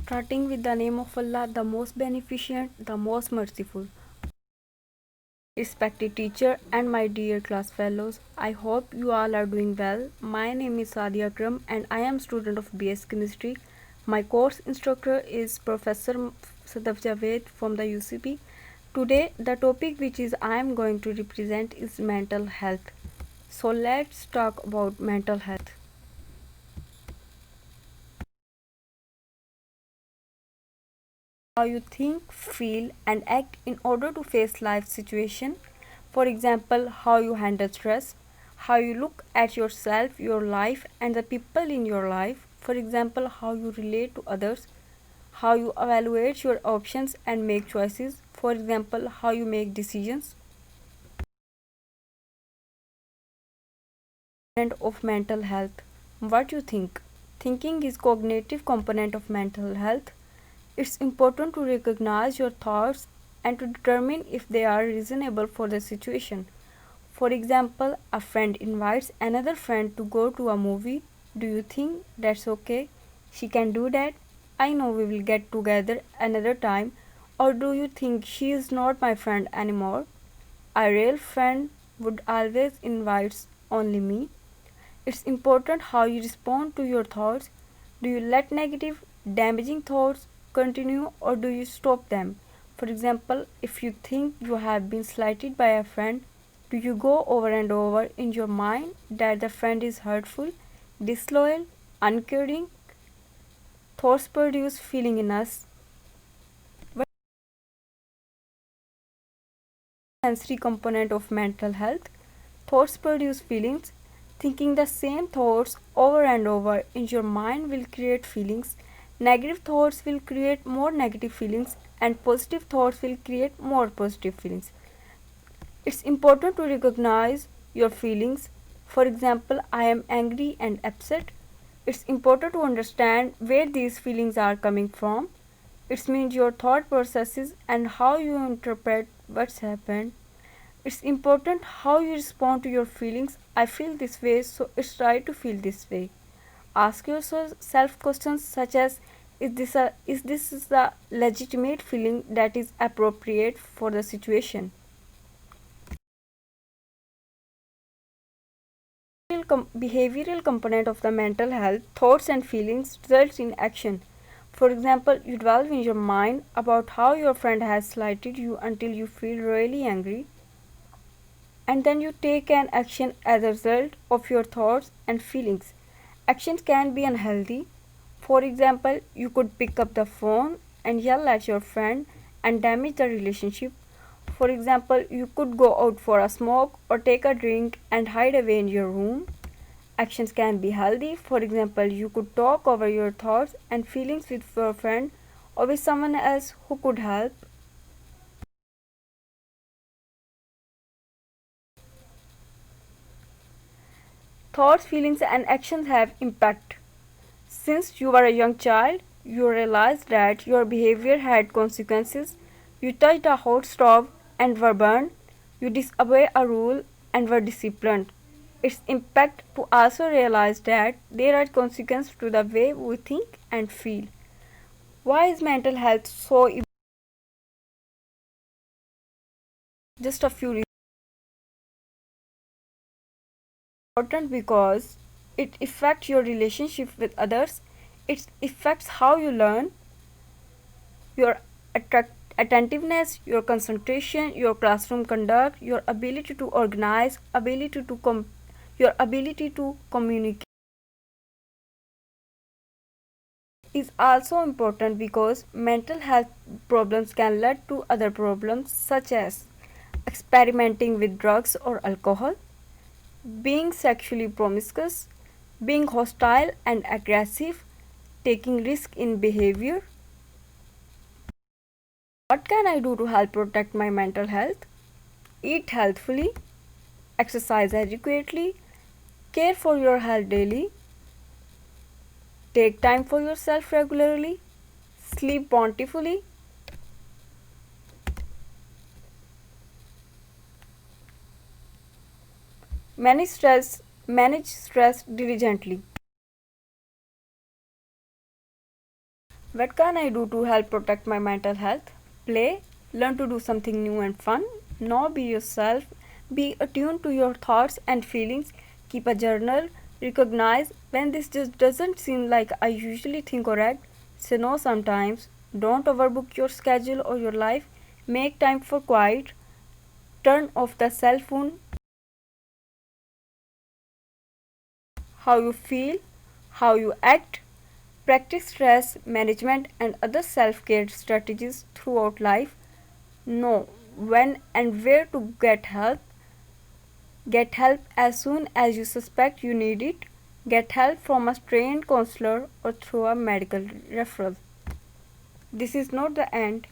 Starting with the name of Allah, the most beneficent, the most merciful. Respected teacher and my dear class fellows, I hope you all are doing well. My name is Sadia Akram and I am student of BS Chemistry. My course instructor is Professor Sadaf Javed from the UCP. Today the topic which is I am going to represent is mental health. So let's talk about mental health. How you think, feel, and act in order to face life situation. For example, how you handle stress, how you look at yourself, your life, and the people in your life. For example, how you relate to others, how you evaluate your options and make choices. For example, how you make decisions. Of mental health. What you think? Thinking is cognitive component of mental health. It's important to recognize your thoughts and to determine if they are reasonable for the situation. For example, a friend invites another friend to go to a movie. Do you think that's okay? She can do that. I know we will get together another time. Or do you think she is not my friend anymore? A real friend would always invite only me. It's important how you respond to your thoughts. Do you let negative, damaging thoughts continue or do you stop them? For example, if you think you have been slighted by a friend, do you go over and over in your mind that the friend is hurtful, disloyal, uncaring? Thoughts produce feeling in us. What sensory component of mental health? Thoughts produce feelings. Thinking the same thoughts over and over in your mind will create feelings. Negative thoughts will create more negative feelings, and positive thoughts will create more positive feelings. It's important to recognize your feelings. For example, I am angry and upset. It's important to understand where these feelings are coming from. It means your thought processes and how you interpret what's happened. It's important how you respond to your feelings. I feel this way, so it's right to feel this way. Ask yourself questions such as is this is the legitimate feeling that is appropriate for the situation? Behavioral component of the mental health, thoughts and feelings results in action. For example, you dwell in your mind about how your friend has slighted you until you feel really angry, and then you take an action as a result of your thoughts and feelings. Actions can be unhealthy. For example, you could pick up the phone and yell at your friend and damage the relationship. For example, you could go out for a smoke or take a drink and hide away in your room. Actions can be healthy. For example, you could talk over your thoughts and feelings with your friend or with someone else who could help. Thoughts, feelings, and actions have impact. Since you were a young child, you realized that your behavior had consequences. You touched a hot stove and were burned. You disobeyed a rule and were disciplined. Its impact to also realize that there are consequences to the way we think and feel. Why is mental health so important? Just a few reasons. Important because it affects your relationship with others. It affects how you learn, your attentiveness, your concentration, your classroom conduct, your ability to organize, your ability to communicate is also important because mental health problems can lead to other problems such as experimenting with drugs or alcohol, being sexually promiscuous, being hostile and aggressive, taking risk in behavior. What can I do to help protect my mental health? Eat healthfully, exercise adequately, care for your health daily, take time for yourself regularly, sleep bountifully. Manage stress diligently. What can I do to help protect my mental health? Play, learn to do something new and fun. Know be yourself, be attuned to your thoughts and feelings. Keep a journal. Recognize when this just doesn't seem like I usually think or act. Say no sometimes. Don't overbook your schedule or your life. Make time for quiet. Turn off the cell phone. How you feel, how you act. Practice stress management and other self care strategies throughout life. Know when and where to get help. Get help as soon as you suspect you need it. Get help from a trained counselor or through a medical referral. This is not the end.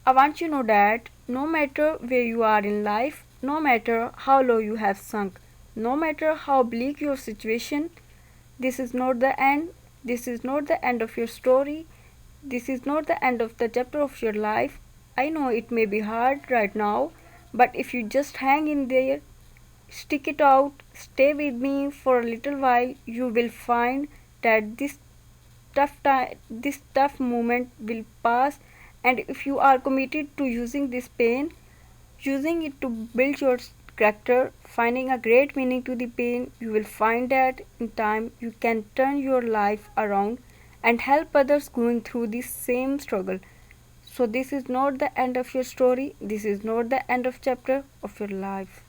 I want you to know that no matter where you are in life, no matter how low you have sunk, no matter how bleak your situation, this is not the end. This is not the end of your story. This is not the end of the chapter of your life. I know it may be hard right now, but if you just hang in there, stick it out, stay with me for a little while, you will find that this tough moment will pass, and if you are committed to using this pain, using it to build your character, finding a great meaning to the pain, you will find that in time you can turn your life around and help others going through the same struggle. So this is not the end of your story. This is not the end of chapter of your life.